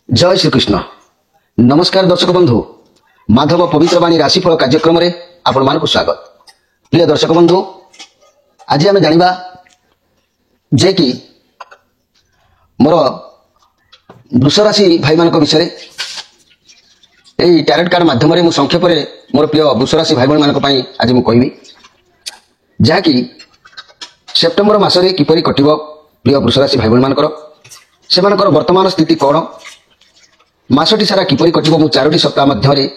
जय श्रीकृष्ण। नमस्कार दर्शक बंधु, माधव पवित्रवाणी राशिफल कार्यक्रम में आपण मान स्वागत। प्रिय दर्शक बंधु, आज आम जाना जे कि मोर वृष राशि भाई मान विषय टैरेट कार्ड माध्यम संक्षेप मोर प्रिय वृष राशि भाई मान आज मुझे कहबी जहाँकि सेप्टेम्बर मसरे किपरि कटिब प्रिय वृष राशि भाई मानकर से वर्तमान स्थिति कौन मासटी सारा किपरि कटिब मु 4टी सप्ताह मध्य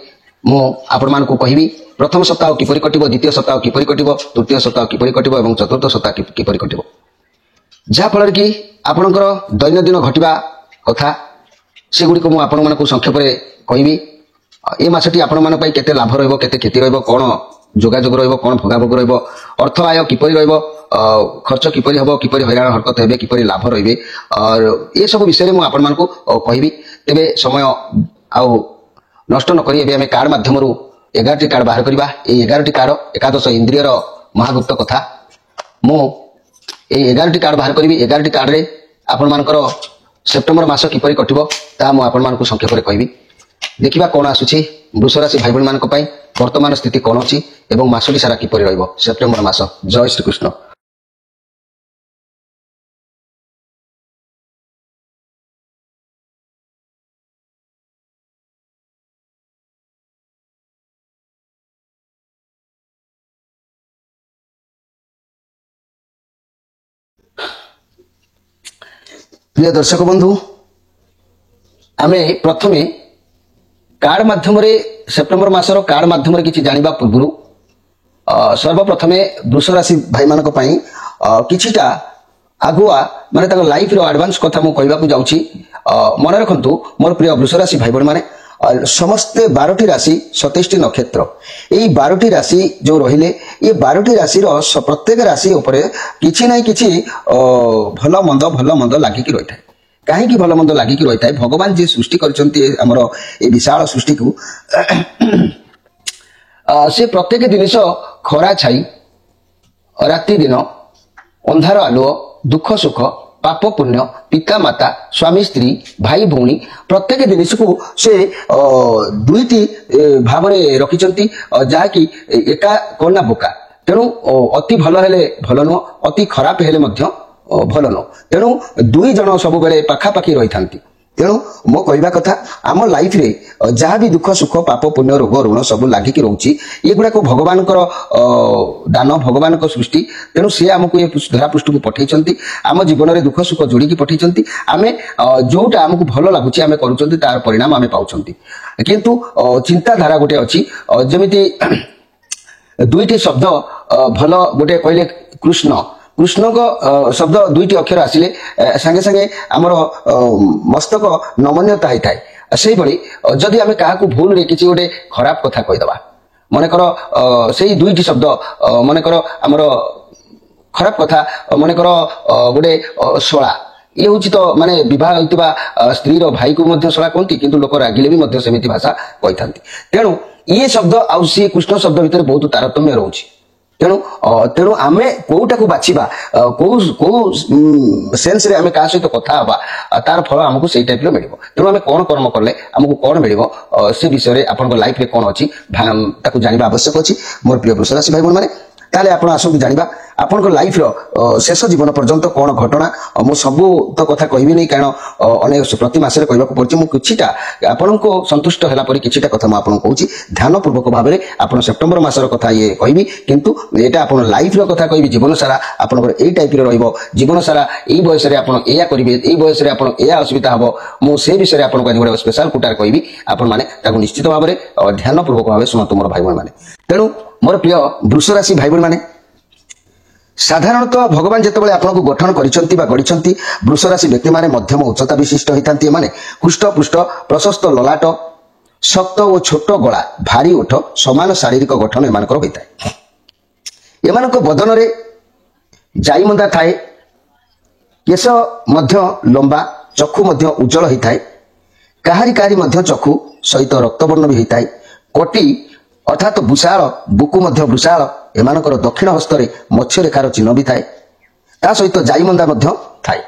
आपण मानकु कहबी। प्रथम सप्ताह किपरि कटिब, द्वितीय सप्ताह किपरि कटिब, तृतीय सप्ताह किपरि कटिब एवं चतुर्थ सप्ताह किपरि कटिब, जहा फल कि आपणकर दैनंदिन घटिबा कथा सेगुड़ी को आपण मानकु संक्षेप रे कहबी। ए मासटी आपण मान पई केते लाभ रहइबो, केते क्षति रहइबो, कोन जोगाजोग रहइबो, कोन भोगाभोग रहइबो, अर्थ आय किपरि रहइबो, खर्च किपरि हबो, किपरि हैरान हरकत हेबे, किपरि लाभ रहिबे और ए सब विषय मु आपण मानकु कहबी। तेबे समय आउ नष्ट न करी एबे हमें कार्ड माध्यम 11टी कार्ड बाहर करबा। ए 11टी कार्ड एकादश इंद्रियर महागुप्त कथा मु ए 11टी कार्ड बाहर करबी। 11टी कार्ड रे आपण मानकर सेप्टेम्बर मास किपरि कटिबो ता मु आपण मानकु संक्षेप रे कहबी। देखिबा कोन आसुछि वृष राशि भाई बहन मानक पई वर्तमान स्थिति कोन अछि एवं मासटी सारा किपरि रहइबो सेप्टेम्बर मास। जय श्री कृष्ण। प्रिय दर्शक बंधु, आमे प्रथमे कार्ड माध्यम सेप्टेम्बर मासर कार्ड माध्यम किछि जानिबा पूर्व सर्वप्रथमे वृष राशि भाई मानक पई किछिटा आगुआ माने ताको लाइफ रो एडवांस कथा मु कहबा को जाउछि। मन रखंतु मोर प्रिय वृष राशि भाई बहन माने समस्ते 12टी राशि 27टी नक्षत्र एई 12टी राशि जो रहिले ये 12टी राशि रो प्रत्येक राशि ऊपर किछि नै किछि भलो मंद लागि कि रहिथाय। काहे कि भलो मंद लागि कि रहिथाय, भगवान जे सृष्टि करचंती हमर ए विशाल सृष्टि को से प्रत्येक जिनिस खरा छाई, राति दिन, अंधार आलुओ, दुख सुख, पाप पुण्य, पिता माता, स्वामी स्त्री, भाई भौणी प्रत्येक जिनिस को से दुईटी भाव में रखिचंती जहाँकि एका कोना बोका। तेणु अति भल हेले भल नुह, अति खराब हेले मध्य भल नुह। तेणु दुई जन सब बेले पाखापाखि रही थांती। तेणु मो कहवा कथा आम लाइफ रे जहाँ भी दुख सुख पाप पुण्य रोग ऋण सब लागिकी रोची ये गुड़ा को भगवान दान, भगवान सृष्टि। तेणु सी आमको ये धरापृष्ठ को पठेइचंती, आम जीवन में दुख सुख जोड़ी पठेइचंती। आमे जोटा आमको भल लागुची आमे करूचंती, तार परिणाम आमे पाउचंती। किंतु चिंताधारा गोटे अछि जेमिति दुईटी शब्द भल गोटे कहले कृष्ण, कृष्ण को शब्द दुईटी अक्षर आसिले संगे संगे आमर मस्तक नमनीयता होता से भली जदि आमे काहाकू भूल रे किछि गोटे खराब कथा कहिदबा मनकर सेही दुईटी शब्द मनकर आमर खराब कथा मनकर गोटे सोळा ये हूँ तो माने विवाह होइतिबा स्त्री रो भाई को मध्य सोळा कहती, किंतु लोक रागिले भी मध्य सेमिति भाषा कहि थांती। तेणु ये शब्द आउ सी कृष्ण शब्द भितर बहुत तारतम्य रहउछि। तेणु आमे कोउटा को बाछिबा को सेंस रे आमे का सहित कथा हबा तार फल हमको सेही टाइप रो मिलिबो। तेणु आमे कोन कर्म करले हमको कोन मिलिबो से विषय रे आपन लाइफ रे कोन अछि ताकू जानिबा आवश्यक अछि। मोर प्रिय वृष राशि भाई माने ताले आपण आसु जानिबा आपन लाइफ रो शेष जीवन पर्यंत कोन घटना मु सबु तो कथा कहबी नै, कारण अनेक प्रति मासरे कहबा को पड़छि। मु किछिटा आपन को संतुष्ट होला परि किछिटा कथा मु आपन कहूछि ध्यान पूर्वक भाबरे आपन सेप्टेम्बर मासर कथा ये कहबी, किंतु एटा आपन लाइफ रो कथा कहबी। जीवन सारा आपन एई टाइप रे रहइबो, जीवन सारा एई बयस रे आपन एया करिवे, एई बयस रे आपन एया असुविधा हबो। मु से विषय रे आपन को गोटे स्पेशल कुटार कहबी, आपन माने ताको निश्चित भाबरे ध्यान पूर्वक भाबे सुनतु मोर भाई माने। तेणु मोर प्रिय वृष राशि भाई माने साधारणतः भगवान जितेबाला आपको गठन करिसेंती वृष राशि व्यक्ति माने मध्यम उच्चता विशिष्ट होइथांती। माने हृष्ट पुष्ट प्रशस्त ललाट, शक्त और छोट गला, भारी ओठ, समान शारीरिक गठन एमानकर होइथाय। एमानक बदन रे जाईमंदा थाए, केश मध्य लंबा, चक्षु मध्य उज्जवल होइथाय। काहारी काहारी मध्य चक्षु सहित रक्तवर्ण भी होइथाय। कोटी अर्थात विशाल, बुकु मध्य विशाल, एमानकर दक्षिण हस्तरे मत्स्य रेखार चिन्ह भी थाए। ता सहित जाईमंदा मध्य थाए।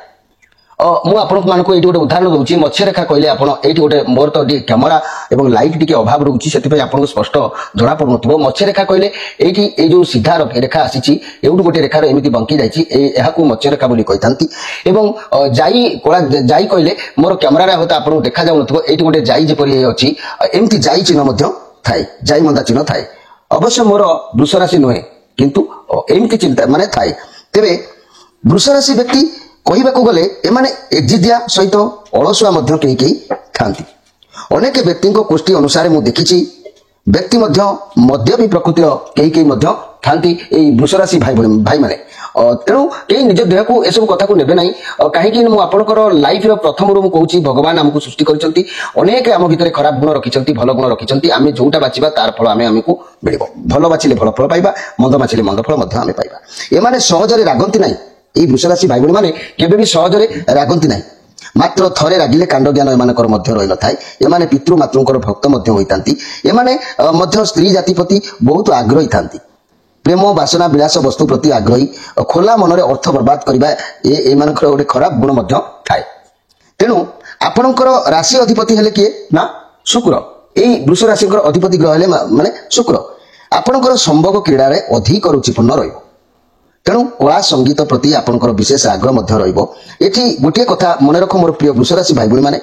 ମୁଁ ଆପଣଙ୍କୁ ମାନଙ୍କୁ ଏଇଠି ଗୋଟେ ଉଦାହରଣ ଦଉଛି। ମତ୍ସ୍ୟରେଖା କହିଲେ ଆପଣ ଏଇଠି ଗୋଟେ ମୋର ତ ଟିକେ କ୍ୟାମେରା ଏବଂ ଲାଇଟ୍ ଟିକେ ଅଭାବ ରହୁଛି, ସେଥିପାଇଁ ଆପଣଙ୍କୁ ସ୍ପଷ୍ଟ ଜଣା ପଡୁନଥିବ। ମତ୍ସ୍ୟରେଖା କହିଲେ ଏଇଠି ଏଇ ଯୋଉ ସିଧା ରେଖା ଆସିଛି, ଏଇଠୁ ଗୋଟେ ରେଖାର ଏମିତି ବଙ୍କି ଯାଇଛି, ଏହାକୁ ମତ୍ସ୍ୟରେଖା ବୋଲି କହିଥାନ୍ତି। ଏବଂ ଯାଇ କହିଲେ ମୋର କ୍ୟାମେରାରେ ହୁଏତ ଆପଣଙ୍କୁ ଦେଖାଯାଉନଥିବ, ଏଇଠି ଗୋଟେ ଯାଇ ଯେପରି ଅଛି, ଏମିତି ଯାଇ ଚିହ୍ନ ମଧ୍ୟ ଥାଏ, ଯାଇ ମନ୍ଦା ଚିହ୍ନ ଥାଏ। ଅବଶ୍ୟ ମୋର ବୃଷ ରାଶି ନୁହେଁ, କିନ୍ତୁ ଏମିତି ଚିନ୍ତା ମାନେ ଥାଏ। ତେବେ ବୃଷ ରାଶି ବ୍ୟକ୍ତି କହିବାକୁ ଗଲେ ଏମାନେ ଏଜିଦିଆ ସହିତ ଅଳସୁଆ ମଧ୍ୟ କେହି କେହି ଥାନ୍ତି। ଅନେକ ବ୍ୟକ୍ତିଙ୍କ ଗୋଷ୍ଠୀ ଅନୁସାରେ ମୁଁ ଦେଖିଛି ବ୍ୟକ୍ତି ମଧ୍ୟ ମଧ୍ୟମୀ ପ୍ରକୃତିର କେହି କେହି ମଧ୍ୟ ଥାନ୍ତି ଏଇ ବୃଷ ରାଶି ଭାଇମାନେ। ତେଣୁ କେହି ନିଜ ଦେହକୁ ଏସବୁ କଥାକୁ ନେବେ ନାହିଁ। କାହିଁକି ମୁଁ ଆପଣଙ୍କର ଲାଇଫର ପ୍ରଥମରୁ ମୁଁ କହୁଛି, ଭଗବାନ ଆମକୁ ସୃଷ୍ଟି କରିଛନ୍ତି, ଅନେକ ଆମ ଭିତରେ ଖରାପ ଗୁଣ ରଖିଛନ୍ତି, ଭଲ ଗୁଣ ରଖିଛନ୍ତି। ଆମେ ଯୋଉଟା ବାଛିବା ତାର ଫଳ ଆମକୁ ମିଳିବ। ଭଲ ବାଛିଲେ ଭଲ ଫଳ ପାଇବା, ମନ୍ଦ ବାଛିଲେ ମନ୍ଦ ଫଳ ମଧ୍ୟ ଆମେ ପାଇବା। ଏମାନେ ସହଜରେ ରାଗନ୍ତି ନାହିଁ। এই ବୃଷରାଶି ଭାଇ ଭଉଣୀ ମାନେ କେବେ ବି ସହଜରେ ରାଗନ୍ତି ନାହିଁ। ମାତ୍ର ଥରେ ରାଗିଲେ କାଣ୍ଡ ଜ୍ଞାନ ଏମାନଙ୍କର ମଧ୍ୟ ରହିନଥାଏ। ଏମାନେ ପିତୃ ମାତୃଙ୍କର ଭକ୍ତ ମଧ୍ୟ ହୋଇଥାନ୍ତି। ଏମାନେ ମଧ୍ୟ ସ୍ତ୍ରୀ ଜାତି ପ୍ରତି ବହୁତ ଆଗ୍ରହୀ ଥାନ୍ତି। ପ୍ରେମ ବାସନା ବିଳାସ ବସ୍ତୁ ପ୍ରତି ଆଗ୍ରହୀ, ଖୋଲା ମନରେ ଅର୍ଥ ବର୍ବାଦ କରିବା ଏମାନଙ୍କର ଗୋଟେ ଖରାପ ଗୁଣ ମଧ୍ୟ ଥାଏ। ତେଣୁ ଆପଣଙ୍କର ରାଶି ଅଧିପତି ହେଲେ କିଏ ନା ଶୁକ୍ର। ଏଇ ବୃଷ ରାଶିଙ୍କର ଅଧିପତି ଗ୍ରହ ହେଲେ ମାନେ ଶୁକ୍ର। ଆପଣଙ୍କର ସମ୍ଭୋଗ କ୍ରୀଡ଼ାରେ ଅଧିକ ରୁଚିପୂର୍ଣ୍ଣ ରହିବ। ତେଣୁ କଳା ସଙ୍ଗୀତ ପ୍ରତି ଆପଣଙ୍କର ବିଶେଷ ଆଗ୍ରହ ମଧ୍ୟ ରହିବ। ଏଠି ଗୋଟିଏ କଥା ମନେ ରଖ ମୋର ପ୍ରିୟ ବୃଷରାଶି ଭାଇ ଭଉଣୀ ମାନେ,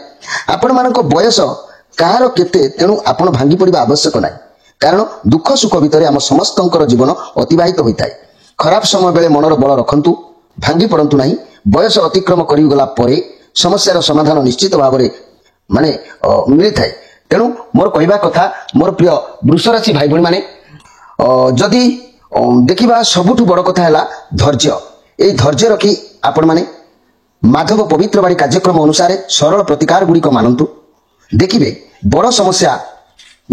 ଆପଣମାନଙ୍କ ବୟସ କାହାର କେତେ, ତେଣୁ ଆପଣ ଭାଙ୍ଗି ପଡ଼ିବା ଆବଶ୍ୟକ ନାହିଁ। କାରଣ ଦୁଃଖ ସୁଖ ଭିତରେ ଆମ ସମସ୍ତଙ୍କର ଜୀବନ ଅତିବାହିତ ହୋଇଥାଏ। ଖରାପ ସମୟ ବେଳେ ମନର ବଳ ରଖନ୍ତୁ, ଭାଙ୍ଗି ପଡ଼ନ୍ତୁ ନାହିଁ। ବୟସ ଅତିକ୍ରମ କରିଗଲା ପରେ ସମସ୍ୟାର ସମାଧାନ ନିଶ୍ଚିତ ଭାବରେ ମିଳିଥାଏ। ତେଣୁ ମୋର କହିବା କଥା ମୋର ପ୍ରିୟ ବୃଷରାଶି ଭାଇ ଭଉଣୀ ମାନେ, ଯଦି ଦେଖିବା ସବୁଠୁ ବଡ଼ କଥା ହେଲା ଧୈର୍ଯ୍ୟ। এই ଧୈର୍ଯ୍ୟ ରଖି ଆପଣମାନେ ମାଧବ ପବିତ୍ର ବାଣୀ କାର୍ଯ୍ୟକ୍ରମ ଅନୁସାରେ ସରଳ ପ୍ରତିକାର ଗୁଡ଼ିକ ମାନନ୍ତୁ। ଦେଖିବେ ବଡ଼ ସମସ୍ୟା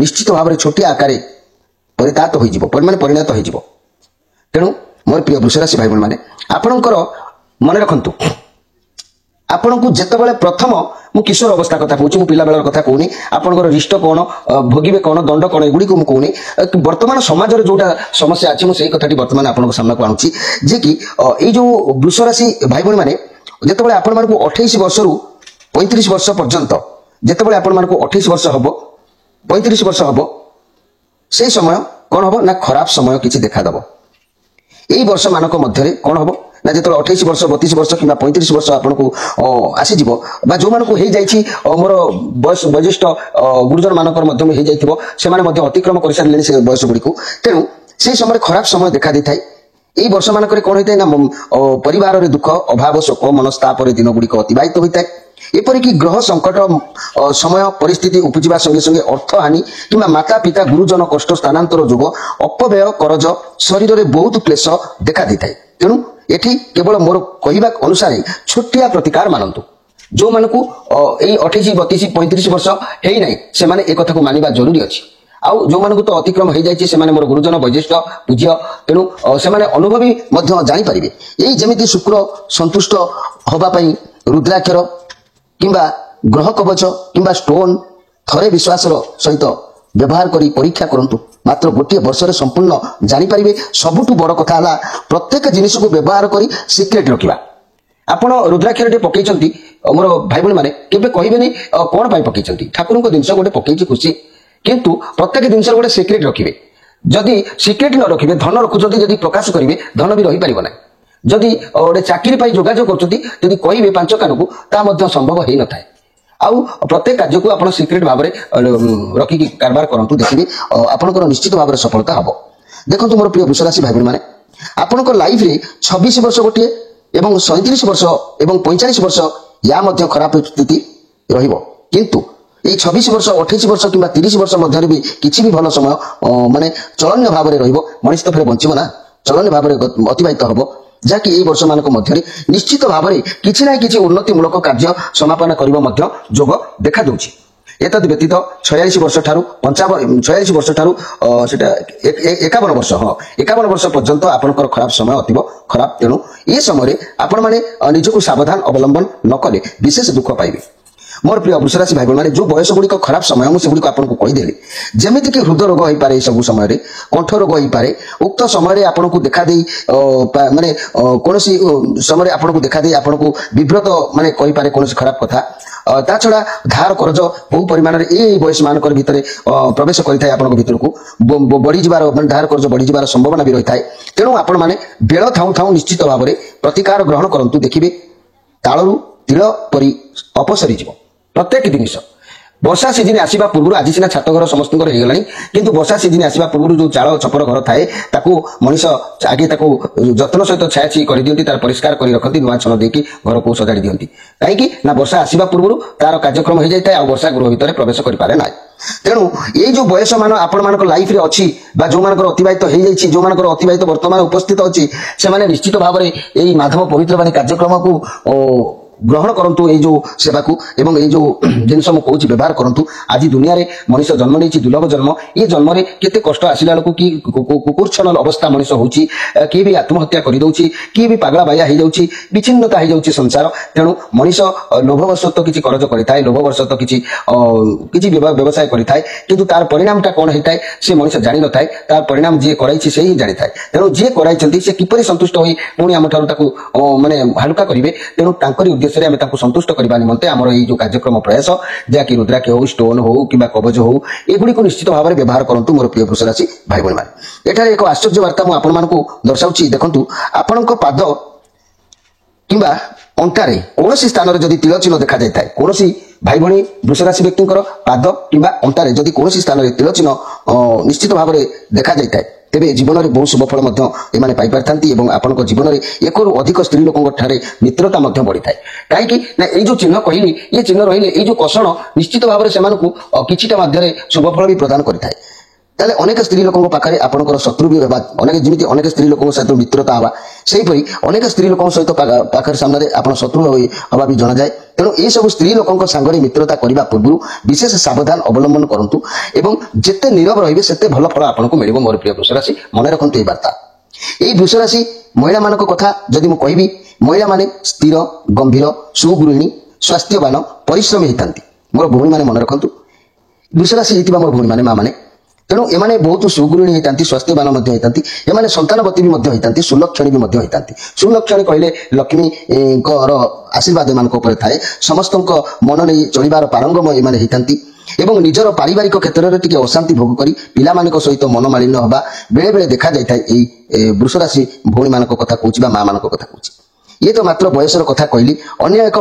ନିଶ୍ଚିତ ଭାବରେ ଛୋଟିଆ ଆକାରରେ ପରିଣତ ହୋଇଯିବ। ତେଣୁ ମୋର ପ୍ରିୟ ବୃଷରାଶି ଭାଇ ଭଉଣୀ ମାନେ, ଆପଣଙ୍କର ମନେ ରଖନ୍ତୁ, ଆପଣଙ୍କୁ ଯେତେବେଳେ ପ୍ରଥମ ମୁଁ କିଶୋର ଅବସ୍ଥା କଥା କହୁଛି, ମୁଁ ପିଲାବେଳର କଥା କହୁନି। ଆପଣଙ୍କର ରିଷ୍ଟ କଣ, ଭୋଗିବେ କଣ, ଦଣ୍ଡ କଣ, ଏଗୁଡ଼ିକୁ ମୁଁ କହୁନି। ବର୍ତ୍ତମାନ ସମାଜରେ ଯୋଉଟା ସମସ୍ୟା ଅଛି ମୁଁ ସେଇ କଥାଟି ବର୍ତ୍ତମାନ ଆପଣଙ୍କ ସାମ୍ନାକୁ ଆଣୁଛି। ଯେ କି ଏଇ ଯୋଉ ବୃଷ ରାଶି ଭାଇ ଭଉଣୀ ମାନେ ଯେତେବେଳେ ଆପଣମାନଙ୍କୁ 28 ବର୍ଷରୁ 35 ବର୍ଷ ପର୍ଯ୍ୟନ୍ତ, ଯେତେବେଳେ ଆପଣମାନଙ୍କୁ 28 ବର୍ଷ ହବ 35 ବର୍ଷ ହବ, ସେଇ ସମୟ କଣ ହବ ନା ଖରାପ ସମୟ କିଛି ଦେଖାଦେବ। এই ବର୍ଷ ମାନଙ୍କ ମଧ୍ୟରେ କଣ ହବ ନା ଯେତେବେଳେ 28 ବର୍ଷ 32 ବର୍ଷ କିମ୍ବା 35 ବର୍ଷ ଆପଣଙ୍କୁ ଆସିଯିବ, ବା ଯୋଉମାନଙ୍କୁ ହେଇଯାଇଛି ମୋର ବୟୋଜ୍ୟେଷ୍ଠ ଗୁରୁଜନ ମାନଙ୍କର ମଧ୍ୟ ହେଇଯାଇଥିବ, ସେମାନେ ମଧ୍ୟ ଅତିକ୍ରମ କରିସାରିଲେଣି ସେ ବୟସ ଗୁଡ଼ିକୁ। ତେଣୁ ସେଇ ସମୟରେ ଖରାପ ସମୟ ଦେଖା ଦେଇଥାଏ। এই ବର୍ଷ ମାନଙ୍କରେ କଣ ହୋଇଥାଏ ନା ପରିବାରରେ ଦୁଃଖ ଅଭାବ ଶୋକ ମନସ୍ତାପରେ ଦିନ ଗୁଡ଼ିକ ଅତିବାହିତ ହୋଇଥାଏ। ଏପରିକି ଗ୍ରହ ସଙ୍କଟ ସମୟ ପରିସ୍ଥିତି ଉପୁଜିବା ସଙ୍ଗେ ସଙ୍ଗେ ଅର୍ଥ ହାନି କିମ୍ବା ମାତା ପିତା ଗୁରୁଜନ କଷ୍ଟ ସ୍ଥାନାନ୍ତର ଯୋଗ ଅପବ୍ୟୟ କରଜ ଶରୀରରେ ବହୁତ କ୍ଲେଶ ଦେଖା ଦେଇଥାଏ। ତେଣୁ ଏଠି କେବଳ ମୋର କହିବା ଅନୁସାରେ ଛୋଟିଆ ପ୍ରତିକାର ମାନନ୍ତୁ। ଯୋଉମାନଙ୍କୁ ଏଇ 28 32 35 ବର୍ଷ ହେଇନାହିଁ ସେମାନେ ଏ କଥାକୁ ମାନିବା ଜରୁରୀ ଅଛି। ଆଉ ଯୋଉମାନଙ୍କୁ ତ ଅତିକ୍ରମ ହେଇଯାଇଛି ସେମାନେ ମୋର ଗୁରୁଜନ ବୈଜ୍ୟେଷ୍ଠ ପୂଜ୍ୟ, ତେଣୁ ସେମାନେ ଅନୁଭବୀ ମଧ୍ୟ ଜାଣିପାରିବେ। ଏଇ ଯେମିତି ଶୁକ୍ର ସନ୍ତୁଷ୍ଟ ହବା ପାଇଁ ରୁଦ୍ରାକ୍ଷର କିମ୍ବା ଗ୍ରହ କବଚ କିମ୍ବା ଷ୍ଟୋନ ଥରେ ବିଶ୍ୱାସର ସହିତ ବ୍ୟବହାର କରି ପରୀକ୍ଷା କରନ୍ତୁ। ମାତ୍ର ଗୋଟିଏ ବର୍ଷରେ ସମ୍ପୂର୍ଣ୍ଣ ଜାଣିପାରିବେ। ସବୁଠୁ ବଡ଼ କଥା ହେଲା ପ୍ରତ୍ୟେକ ଜିନିଷକୁ ବ୍ୟବହାର କରି ସିକ୍ରେଟ ରଖିବା। ଆପଣ ରୁଦ୍ରାକ୍ଷରଟେ ପକେଇଛନ୍ତି ମୋର ଭାଇ ଭଉଣୀ ମାନେ, କେବେ କହିବେନି କଣ ପାଇଁ ପକେଇଛନ୍ତି, ଠାକୁରଙ୍କ ଜିନିଷ ଗୋଟେ ପକେଇଛି ଖୁସି, କିନ୍ତୁ ପ୍ରତ୍ୟେକ ଜିନିଷର ଗୋଟେ ସିକ୍ରେଟ ରଖିବେ। ଯଦି ସିକ୍ରେଟ ନ ରଖିବେ, ଧନ ରଖୁଛନ୍ତି ଯଦି ପ୍ରକାଶ କରିବେ, ଧନ ବି ରହିପାରିବ ନାହିଁ। ଯଦି ଗୋଟେ ଚାକିରି ପାଇଁ ଯୋଗାଯୋଗ କରୁଛନ୍ତି, ଯଦି କହିବେ ପାଞ୍ଚ କାନକୁ, ତାହା ମଧ୍ୟ ସମ୍ଭବ ହେଇନଥାଏ। ଆଉ ପ୍ରତ୍ୟେକ କାର୍ଯ୍ୟକୁ ଆପଣ ସିକ୍ରେଟ ଭାବରେ ରଖିକି କାରବାର କରନ୍ତୁ, ଦେଖିବେ ଆପଣଙ୍କର ନିଶ୍ଚିତ ଭାବରେ ସଫଳତା ହବ। ଦେଖନ୍ତୁ ମୋର ପ୍ରିୟ ବୃଷରାଶି ଭାଇ ଭଉଣୀ ମାନେ, ଆପଣଙ୍କ ଲାଇଫରେ 26 ବର୍ଷ ଗୋଟିଏ ଏବଂ 37 ବର୍ଷ ଏବଂ 45 ବର୍ଷ ୟା ମଧ୍ୟ ଖରାପ ସ୍ଥିତି ରହିବ। କିନ୍ତୁ এই 26 ବର୍ଷ 28 ବର୍ଷ କିମ୍ବା 30 ବର୍ଷ ମଧ୍ୟରେ ବି କିଛି ବି ଭଲ ସମୟ ଚଳନୀୟ ଭାବରେ ରହିବ। ମଣିଷ ତ ଫେରେ ବଞ୍ଚିବ ନା, ଚଳନୀୟ ଭାବରେ ଅତିବାହିତ ହବ, ଯାହାକି এই ବର୍ଷ ମାନଙ୍କ ମଧ୍ୟରେ ନିଶ୍ଚିତ ଭାବରେ କିଛି ନା କିଛି ଉନ୍ନତିମୂଳକ କାର୍ଯ୍ୟ ସମାପନ କରିବା ମଧ୍ୟ ଯୋଗ ଦେଖା ଦଉଛି। ଏତଦ୍ ବ୍ୟତୀତ 46 ବର୍ଷ ଠାରୁ 46 ବର୍ଷ ଠାରୁ ସେଟା 51 ବର୍ଷ 51 ବର୍ଷ ପର୍ଯ୍ୟନ୍ତ ଆପଣଙ୍କର ଖରାପ ସମୟ ଅତିବ ଖରାପ। ତେଣୁ ଏ ସମୟରେ ଆପଣମାନେ ନିଜକୁ ସାବଧାନ ଅବଲମ୍ବନ ନ କଲେ ବିଶେଷ ଦୁଃଖ ପାଇବେ। मोर प्रिय वृष राशि भाई बहन जो बयस गुड़िक खराब समय मुझे सेगुड़ी आपको कहीदेली जमीक हृदय रोग हो पारे सब समय कंठ रोग हो पारे उक्त समय आपको देखा माने कौन समय आपको देखा आपको विव्रत माने कही पारे कौन खराब कथा ता छड़ा धार कर्ज बहु परिमाण में बयस मान भितर प्रवेश करता है भितर को बढ़ी जबार धार कर्ज बढ़ी जबार संभावना भी रही है तेणु आपण मैंने बेल थाऊ थाऊ निश्चित भाव में प्रतिकार ग्रहण करूँ देखिए तालू तिल परी अपसरी जीव प्रत्येक जिनिस वर्षा सीजन आसवा पूर्व आज सीना छात घर समस्त होगला किंतु वर्षा सीजन आसवा पूर्व जो चाल छपर घर थाए मनीष आगे जत्न सहित छायाछी कर दिखती तार परिष्कार कर रखती नुआ छन देकी घर को सजाड़ी दिखती कहीं वर्षा आसवा पूर्व तार कार्यक्रम हो जाए वर्षा गृह भितर प्रवेश करें ना तेणु ये जो बयस मान आपण लाइफ रे अच्छी जो मान अतिबाहित हो जाए जो मान अतिबाहित वर्तमान उपस्थित अच्छी से निश्चित भाव में माधव पवित्र वाणी कार्यक्रम को ग्रहण करंतु ये जो सेवा को एवं ये जो जिनस मु कहूँ व्यवहार करंतु आज दुनिया रे मनीष जन्म नहीं दुर्लभ जन्म ये जन्म रे केते कष्ट आसिला लोक कि कुकुरछन अवस्था मनीष होची किए भी आत्महत्या कर दउची किए भी पागला बाया हो जाउची विचिन्नता हो जाउची संसार तेणु मनीष लोभवशत किछि कर्ज करिथाय लोभवशत किछि व्यवसाय करिथाय किंतु तार परिणामटा कोन हेताय से मनीष जानि न थाय तार परिणाम जे कराइछि से ही जानि थाय तेणु जे कराइछन्ती से किपरि संतुष्ट होई पुणी हम ठारू ताकू माने हल्का करिवे तेणु तांकरी उद्देश्य आम संतुष्ट करने निमंते आमर ये जो कार्यक्रम प्रयास जहाँकि रुद्राक्ष हो स्टोन हो कि कवच हो एगुड़ी को निश्चित भाव में व्यवहार करूँ मोर प्रिय वृष राशि भाई भणी मैंने एठार एक आश्चर्य वार्ता मुझे दर्शाऊँ देखु आपण पाद कि अंटारे कौन स्थान में जदि तिल चिन्ह देखा जाए कौन भाई भणी वृष राशि व्यक्ति पाद कि अंटारे जदि कौन स्थान में तिल चिन्ह निश्चित भाव में देखा जाए तेरे जीवन में बहुत शुभफल एमाने पाई पारथांती एवं आपनक जीवन में एक अधिक स्त्री लोकों ठारे मित्रता बढ़ी थाए कहीं ना ये जो चिन्ह कहली ये चिन्ह रहिले ये जो कषण निश्चित भाव में से किछिटा मध्य शुभफल भी प्रदान करें ताले अनेक स्त्री लोकों पाखे आपंकर शत्रु भी होगा अनेक जमी अनेक स्त्री लोकों सहित मित्रता हवा सेहीपरि अनेक स्त्री लोकों सहित पाखर सामने आप शत्रु हवा भी जना जाए तेणु ये सब स्त्री लोकों सांगरे मित्रता करने पूर्व विशेष सावधान अवलंबन करूँ एवं जिते नीरव रहिबे सेते भल फल आपको मिल मोर प्रिय वृष राशि मन रखु ये वार्ता ये वृष राशि महिला मान कथा जदि मुझे कहबी महिला माने स्थिर गंभीर सुगृहिणी स्वास्थ्यवान परिश्रमी होता मोर भूमि मैंने मन रखु वृष राशि होता मोर भूमि मैंने माँ मैंने तेणु एमाने बहुत सुगृहिणी होता स्वास्थ्यवान होता एमाने संतानवती भी होता सुलक्षणी भी होता सुलक्षणी कहले लक्ष्मी आशीर्वाद एमान थाए समस्त मन नहीं चलबार पारंगम एमाने होता एवं निजर पारिवारिक क्षेत्र में टिके अशांति भोग करी पिला मानक सहित मनमालिन्य हवा बेले बेले देखा जाए वृष राशि भौणी मान कथा कहूँ माँ मान कथा कहूँ ये तो मात्र बयसर कथा कहली अन्य एक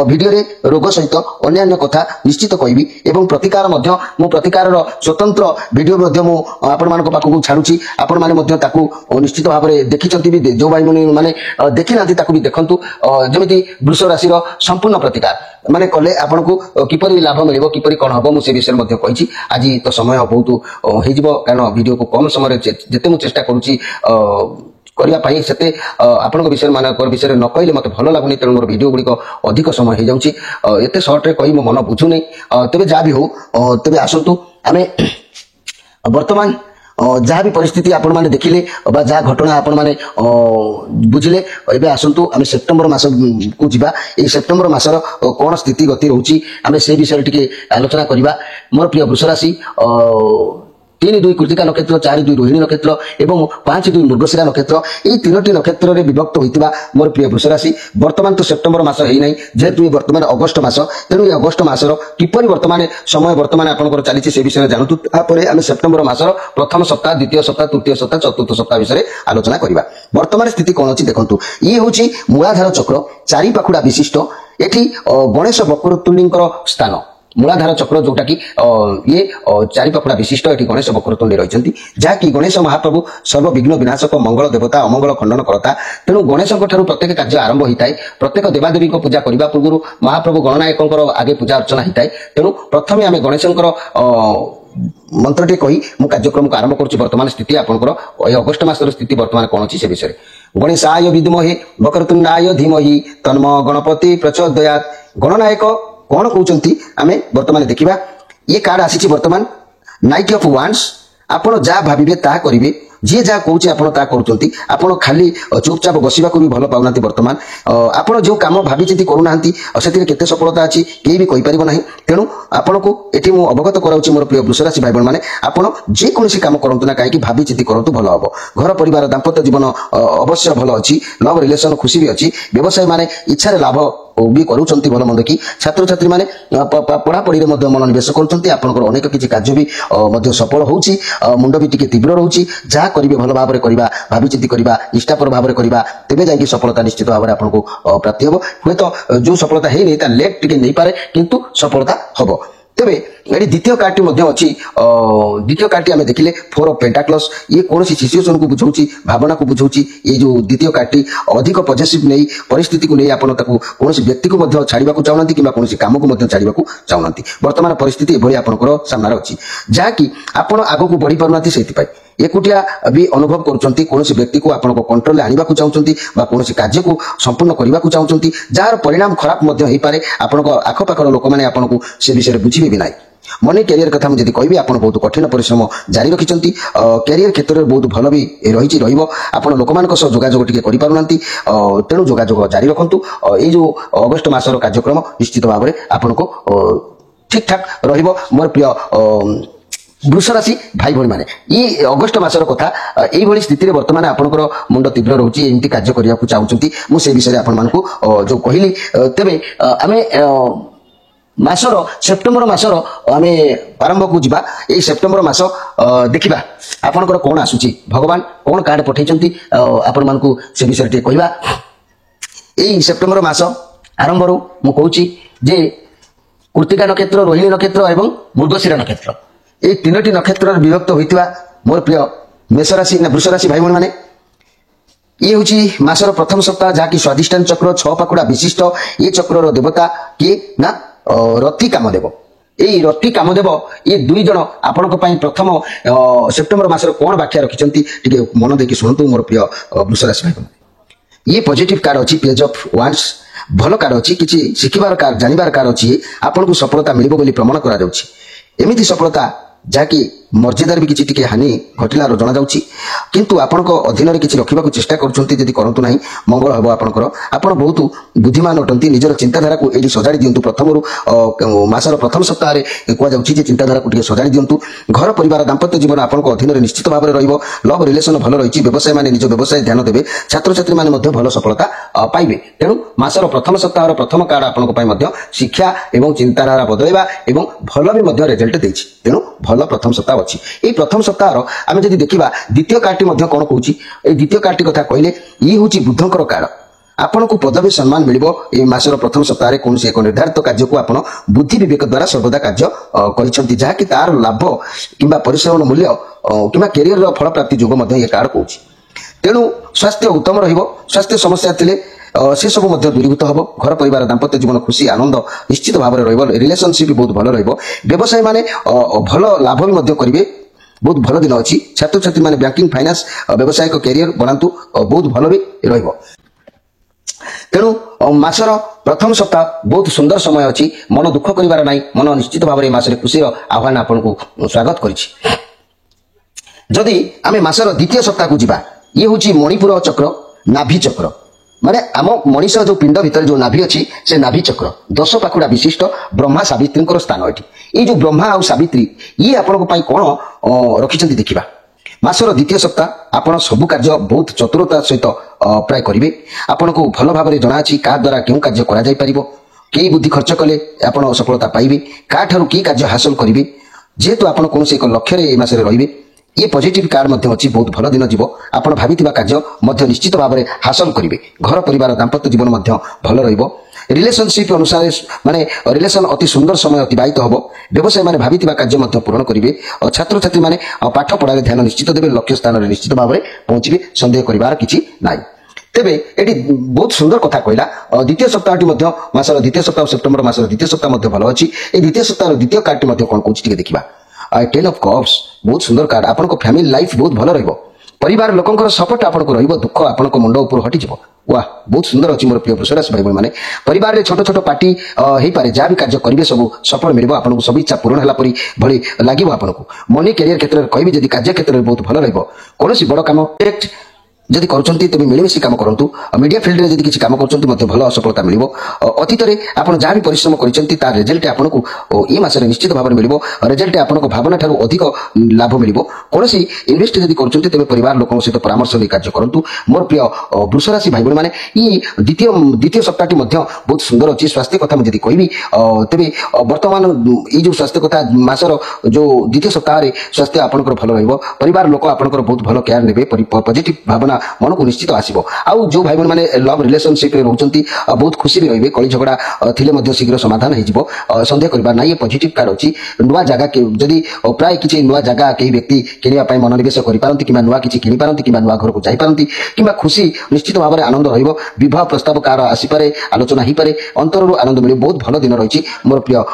वीडियो रे रोग सहित अन्य कथा निश्चित कहबी एवं प्रतिकार मु प्रतिकार स्वतंत्र वीडियो आपण मान पाखक छाड़ुची आपण माने निश्चित भाव में देखी भी जो भाई भौणी माने देखी ना भी देखंतु जमी वृष राशि संपूर्ण प्रतिकार माने कले आपण को किपरि लाभ मिलिबो किपरि कोन हबो मु से विषय मध्ये कहिछि आज तो समय बहुत हेजिबो कारण वीडियो को कम समय जेते मु चेष्टा करूची करने से आपण विषय मान विषय न कहले मत भल लगुनि तेणु मोर वीडियो गुड़िक अधिक समय हो जाऊँगी एत सर्ट रे कही मो मन बुझुनी तेज जहाँ भी हो तेज आसतु आम वर्तमान जहाँ भी परिस्थिति आपण मैंने देखिले जहाँ घटना आपण मैंने बुझिले एवं आसतु आम सेप्टेम्बर मास को जीवा ये सेप्टेम्बर मासर कौन स्थिति गति रोची आम से विषय टी आलोचना करवा मोर प्रिय वृष राशि 3-2 कृतिका नक्षत्र 4-2 रोहिणी नक्षत्र एवं 5-2 मृगशिरा नक्षत्र ये 3टी नक्षत्र में विभक्त होता मोर प्रिय वृष राशि वर्तमान तो सेप्टेम्बर मास है ना जेहेतु ये वर्तमान अगस्ट मास तेणु ये अगस्ट मासर किपरि वर्तमान समय वर्तमान आपंकर चली से विषय जानतु तापर आम सेप्टेम्बर मासर प्रथम सप्ताह द्वितीय सप्ताह तृतीय सप्ताह चतुर्थ सप्ताह विषय आलोचना करवा वर्तमान स्थिति कौन अच्छी देखु ये हूँ मूलाधार चक्र 4 पाखुड़ा विशिष्ट एठी गणेश वक्रतुंडींकर स्थान मूलाधार चक्र जोटा कि ये 4 पाखुड़ा विशिष्ट ये गणेश वक्रतुंडी रही जहाँकि गणेश महाप्रभु सर्वविघ्न विनाशक मंगल देवता अमंगल खंडन करता तेणु गणेश प्रत्येक कार्य आरंभ होता है प्रत्येक देवादेवी पूजा करने पूर्व महाप्रभु गणनायक आगे पूजा अर्चना होता है तेणु प्रथम आम गणेश मंत्रटे कही मु कार्यक्रम को आरंभ करुच्ची वर्तमान स्थिति आपंकर अगस्ट मासर स्थिति वर्तमान कौन अच्छी से विषय गणेशाय विद्महे वक्रतुंडाय धीमहि तन्म गणपति प्रचोदयात् गणनायक कौन कहते आम वर्तमान देखा ये कार्ड आसी वर्तमान नाइट ऑफ वांड्स आपण जहाँ भाविबे ता करिवे ଯିଏ ଯାହା କହୁଛି ଆପଣ ତାହା କରୁଛନ୍ତି। ଆପଣ ଖାଲି ଚୁପଚାପ ବସିବାକୁ ବି ଭଲ ପାଉନାହାନ୍ତି। ବର୍ତ୍ତମାନ ଆପଣ ଯେଉଁ କାମ ଭାବିଚିନ୍ତି କରୁନାହାନ୍ତି ସେଥିରେ କେତେ ସଫଳତା ଅଛି କେହି ବି କହିପାରିବ ନାହିଁ। ତେଣୁ ଆପଣଙ୍କୁ ଏଠି ମୁଁ ଅବଗତ କରାଉଛି ମୋର ପ୍ରିୟ ବୃଷ ରାଶି ଭାଇ ଭଉଣୀ ମାନେ, ଆପଣ ଯେକୌଣସି କାମ କରନ୍ତୁ ନା କାହିଁକି ଭାବିଚିନ୍ତି କରନ୍ତୁ, ଭଲ ହବ। ଘର ପରିବାର ଦାମ୍ପତ୍ୟ ଜୀବନ ଅବଶ୍ୟ ଭଲ ଅଛି। ଲଭ୍ ରିଲେସନ ଖୁସି ବି ଅଛି। ବ୍ୟବସାୟୀ ମାନେ ଇଚ୍ଛାରେ ଲାଭ ବି କରୁଛନ୍ତି ଭଲ ମନ୍ଦ କି। ଛାତ୍ରଛାତ୍ରୀ ମାନେ ପଢାପଢିରେ ମଧ୍ୟ ମନୋନିବେଶ କରୁଛନ୍ତି। ଆପଣଙ୍କର ଅନେକ କିଛି କାର୍ଯ୍ୟ ବି ମଧ୍ୟ ସଫଳ ହେଉଛି। ମୁଣ୍ଡ ବି ଟିକେ ତୀବ୍ର ରହୁଛି। ଯାହା କରିବେ ଭଲ ଭାବରେ କରିବା, ଭାବିଚିନ୍ତି କରିବା, ନିଷ୍ଠାପର ଭାବରେ କରିବା, ତେବେ ଯାଇକି ସଫଳତା ନିଶ୍ଚିତ ଭାବରେ ଆପଣଙ୍କୁ ପ୍ରାପ୍ତି ହେବ। ହୁଏତ ଯେଉଁ ସଫଳତା ହେଇନି ତା ଲେଟ୍ ଟିକେ ନେଇପାରେ କିନ୍ତୁ ସଫଳତା ହବ। ତେବେ ଏଠି ଦ୍ୱିତୀୟ କାର୍ଡଟି ମଧ୍ୟ ଅଛି। ଦ୍ୱିତୀୟ କାର୍ଡଟି ଆମେ ଦେଖିଲେ 4 ଅଫ୍ ପେଣ୍ଟାକ୍ଲସ୍। ଇଏ କୌଣସି ସିଚୁଏସନକୁ ବୁଝାଉଛି, ଭାବନାକୁ ବୁଝାଉଛି। ଏଇ ଯୋଉ ଦ୍ୱିତୀୟ କାର୍ଡଟି ଅଧିକ ପଜେସିଭ ନେଇ ପରିସ୍ଥିତିକୁ ନେଇ ଆପଣ ତାକୁ କୌଣସି ବ୍ୟକ୍ତିକୁ ମଧ୍ୟ ଛାଡ଼ିବାକୁ ଚାହୁଁନାହାନ୍ତି କିମ୍ବା କୌଣସି କାମକୁ ମଧ୍ୟ ଛାଡ଼ିବାକୁ ଚାହୁଁନାହାନ୍ତି। ବର୍ତ୍ତମାନ ପରିସ୍ଥିତି ଏଭଳି ଆପଣଙ୍କର ସାମ୍ନାରେ ଅଛି ଯାହାକି ଆପଣ ଆଗକୁ ବଢି ପାରୁନାହାନ୍ତି। ସେଇଥିପାଇଁ ଏକୁଟିଆ ବି ଅନୁଭବ କରୁଛନ୍ତି। କୌଣସି ବ୍ୟକ୍ତିକୁ ଆପଣଙ୍କ କଣ୍ଟ୍ରୋଲରେ ଆଣିବାକୁ ଚାହୁଁଛନ୍ତି ବା କୌଣସି କାର୍ଯ୍ୟକୁ ସମ୍ପୂର୍ଣ୍ଣ କରିବାକୁ ଚାହୁଁଛନ୍ତି, ଯାହାର ପରିଣାମ ଖରାପ ମଧ୍ୟ ହେଇପାରେ। ଆପଣଙ୍କ ଆଖପାଖର ଲୋକମାନେ ଆପଣଙ୍କୁ ସେ ବିଷୟରେ ବୁଝିବେ ବି ନାହିଁ। ମନି କ୍ୟାରିୟର କଥା ମୁଁ ଯଦି କହିବି, ଆପଣ ବହୁତ କଠିନ ପରିଶ୍ରମ ଜାରି ରଖିଛନ୍ତି। କ୍ୟାରିୟର କ୍ଷେତ୍ରରେ ବହୁତ ଭଲ ବି ରହିବ। ଆପଣ ଲୋକମାନଙ୍କ ସହ ଯୋଗାଯୋଗ ଟିକେ କରିପାରୁନାହାନ୍ତି, ତେଣୁ ଯୋଗାଯୋଗ ଜାରି ରଖନ୍ତୁ। ଏଇ ଯୋଉ ଅଗଷ୍ଟ ମାସର କାର୍ଯ୍ୟକ୍ରମ ନିଶ୍ଚିତ ଭାବରେ ଆପଣଙ୍କୁ ଠିକ ଠାକ ରହିବ। ମୋର ପ୍ରିୟ ବୃଷ ରାଶି ଭାଇ ଭଉଣୀ ମାନେ, ଏଇ ଅଗଷ୍ଟ ମାସର କଥା ଏଇଭଳି ସ୍ଥିତିରେ ବର୍ତ୍ତମାନ ଆପଣଙ୍କର ମୁଣ୍ଡ ତୀବ୍ର ରହୁଛି, ଏମିତି କାର୍ଯ୍ୟ କରିବାକୁ ଚାହୁଁଛନ୍ତି। ମୁଁ ସେ ବିଷୟରେ ଆପଣମାନଙ୍କୁ ଯୋଉ କହିଲି। ତେବେ ଆମେ ମାସର ସେପ୍ଟେମ୍ବର ମାସର ଆମେ ଆରମ୍ଭକୁ ଯିବା। ଏଇ ସେପ୍ଟେମ୍ବର ମାସ ଦେଖିବା ଆପଣଙ୍କର କଣ ଆସୁଛି, ଭଗବାନ କଣ କାର୍ଡ ପଠେଇଛନ୍ତି ଆପଣମାନଙ୍କୁ ସେ ବିଷୟରେ ଟିକେ କହିବା। ଏଇ ସେପ୍ଟେମ୍ବର ମାସ ଆରମ୍ଭରୁ ମୁଁ କହୁଛି ଯେ କୃତ୍ତିକା ନକ୍ଷତ୍ର, ରୋହିଣୀ ନକ୍ଷତ୍ର ଏବଂ ମୃଗଶିରା ନକ୍ଷତ୍ର, এই 3ଟି ନକ୍ଷତ୍ରରେ ବିଭକ୍ତ ହୋଇଥିବା ମୋର ପ୍ରିୟ ମେଷ ରାଶି ନା ବୃଷ ରାଶି ଭାଇ ଭଉଣୀ ମାନେ, ଇଏ ହେଉଛି ମାସର ପ୍ରଥମ ସପ୍ତାହ ଯାହାକି ସ୍ୱାଧିଷ୍ଠାନ ଚକ୍ର 6 ପାଖୁଡା ବିଶିଷ୍ଟ। ଏ ଚକ୍ରର ଦେବତା କିଏ ନା ରତି କାମଦେବ। এই ରତି କାମଦେବ ଏ 2 ଜଣ ଆପଣଙ୍କ ପାଇଁ ପ୍ରଥମ ସେପ୍ଟେମ୍ବର ମାସର କଣ ବ୍ୟାଖ୍ୟା ରଖିଛନ୍ତି ଟିକେ ମନ ଦେଇକି ଶୁଣନ୍ତୁ ମୋର ପ୍ରିୟ ବୃଷ ରାଶି ଭାଇ। ये पॉजिटिव कार्ड अच्छी पेज ऑफ वांस, भल कार्ड अच्छी किसी शिखिबार कार्ड जानिबार कार्ड अच्छी आपको सफलता मिलिबो बोली प्रमाण करा जाउछि। एमिति सफलता जाकि मर्यादार भी किसी टिके हानि घटिलार जना जाउछि, किंतु आपनको अधीन रे किछि रखिबाकु चेष्टा करछन्ती। जदि करंतु नाही मंगल हबो आपनकर। आपण बहुत बुद्धिमान अटंती, निजर चिंताधारा को एडी सजाडी दियंतु। प्रथमरु मासर प्रथम सप्ताह रे कुआ जाउछि जे चिंताधारा को टिके सजाडी दियंतु। घर परिवार दाम्पत्य जीवन आपनको अधीन रे निश्चित भाबरे रहिबो। लव रिलेशन भलो रहिछि। व्यवसाय माने निज व्यवसाय ध्यान देबे। छात्र छात्री माने मध्ये भलो सफलता पाइबे। तेनु मासर प्रथम सप्ताह रो प्रथम कार्ड आपनको पई मध्ये शिक्षा एवं चिंताधारा बदलैबा एवं भलो भी मध्ये रिजल्ट देछि। तेनु भलो प्रथम सप्ताह अछि। ए प्रथम सप्ताह रो आमे जदि देखिबा द्वितीय कार्डटी मध्ये कोन कहूछि, ए द्वितीय कार्डटी कथा कहले ई होछि बुद्धंकर कार्ड। आपनको पदवी सम्मान मिलिबो। ए मासर प्रथम सप्ताह रे कोनसे एक निर्धारित कार्य को आपण बुद्धि विवेक द्वारा सर्वदा कार्य करिसंती, जहा कि तार लाभ किंबा परिश्रम मूल्य किंबा कैरियर रो फल प्राप्ति जोग मध्ये ए कार्ड कहूछि। तेनु स्वास्थ्य उत्तम रहिबो। स्वास्थ्य समस्या थिले से सब मध्ये दूरीभूत हबो। घर परिवार दाम्पत्य जीवन खुशी आनंद निश्चित भाव में रहिबो। रिलेशनशिप भी बहुत भलो रहिबो। व्यवसाय माने भलो लाभ भी मध्ये करिवे। बहुत भलो दिन अछि। छात्र छात्री माने बैंकिंग फाइनेंस व्यवसायिक कैरियर बनांतु बहुत भलो भी रहिबो। तेणु मासर प्रथम सप्ताह बहुत सुंदर समय अछि। मन दुख करिवार नाही। मन निश्चित भाव में मासरे खुशी आह्वान आपनको स्वागत करिछि। जदि आमे मासर द्वितीय सप्ताह को जिबा, ये होछि मणिपुर चक्र, नाभि चक्र। माने आम मनीष जो पिंड भीतर जो नाभि अच्छी से नाभि चक्र 10 पाखुड़ा विशिष्ट ब्रह्मा सावित्री स्थान एटी। ये जो ब्रह्मा और सावित्री ये आपण कौन रखिंट देखा। मासर द्वितीय सप्ताह आपण सबु कार्य बहुत चतुरता सहित प्राय करेंगे। आपन को भल भाव में जना क्या द्वारा क्यों कार्य कई बुद्धि खर्च कले आप सफलता पाइबे। क्या ठारू कि कार्य हासिल करेंगे जेहेतु आप कौन एक लक्ष्य मसरे रे। ये पॉजिटिव कार्ड मध्ये अछि। बहुत भलो दिन जीवो। आपण भाबितिबा कार्य मध्ये निश्चित भाव में हासिल करेंगे। घर परिवार दाम्पत्य जीवन मध्ये भलो रहिबो। रिलेशनशिप अनुसार माने रिलेशन अति सुंदर समय अतिबाहित होबो। व्यवसाय माने भाबितिबा कार्य मध्ये पूर्ण करेंगे। छात्र छात्री माने पाठ पढ़ारे ध्यान निश्चित देबे। लक्ष्य स्थान रे निश्चित भाव में पहुंचबे। संदेह करिवार किछि नाही। तेबे एटी बहुत सुंदर कथा कहला। द्वितीय सप्ताहटी मध्ये मासर द्वितीय सप्ताह सेप्टेम्बर मासर द्वितीय सप्ताह मध्ये भलो अछि। ए द्वितीय सप्ताह द्वितीय कार्डटी मध्ये कोन कहूछि टिके देखिबा। टेन ऑफ कप्स बहुत सुंदर कार्ड। आपन को फैमिली लाइफ बहुत भलो रहिबो। परिवार लोकंकर सपोर्ट आपको रहिबो दुख आपनको मुंड ऊपर हटिଯିବ वाह बहुत सुंदर अछि मोर प्रिय वृषराशि भाई माने परिवार रे छोट छोट पार्टी हेई पारे जा भी कार्य करिवे सब सफल मिलिबो आपनको सब इच्छा पूर्ण हला परी भली लागिबो आपनको मनी करियर क्षेत्र रे कहबी जदी कार्य क्षेत्र रे बहुत भलो रहइबो कोनोसी बड़ काम डायरेक्ट जदि करूछंती तबे मिलेमिशी काम करंतु मीडिया फील्ड रे जदि किछि काम करूछंती मते भलो सफलता मिलिबो अतीत रे आपण जा भी परिश्रम करिसंती तार रिजल्ट आपनको ई मास रे निश्चित भाबरे मिलिबो रिजल्ट आपनको भावना ठारू अधिक लाभ मिलिबो कोनोसी इन्वेस्ट जदि करूछंती तबे परिवार लोकन सहित परामर्श ले कार्य करंतु मोर प्रिय वृष राशि भाई माने ई द्वितीय सप्ताहटी मध्य बहुत सुंदर अछि स्वास्थ्य कथा म जदि कहबी तबे वर्तमान ई जो स्वास्थ्य कथा मासर जो द्वितीय सप्ताह रे स्वास्थ्य आपनकर भलो रहइबो परिवार लोक आपनकर बहुत भलो केयर नेबे पॉजिटिव भावना मन को निश्चित आसीबो आउ जो भाई माने लव रिलेशनशिप रे रहउचंती बहुत खुशी रे रहइबे कली झगड़ा थिले मध्ये शीघ्र समाधान हे जिवो संदेह करबा नै ये पॉजिटिव कार्ड अछि नुवा जागा के जदी प्राय किछि नुवा जागा के व्यक्ति किनिया पय मनोनिवेश करि पारंती किबा नुवा किछि किनि पारंती किबा नुवा घर को जाई पारंती किबा खुशी निश्चित भाबरे आनंद रहइबो विवाह प्रस्ताव कार आसी पारे आलोचना ही पारे अंतररु आनंद मिले बहुत भलो दिन रहिछि मोर प्रिय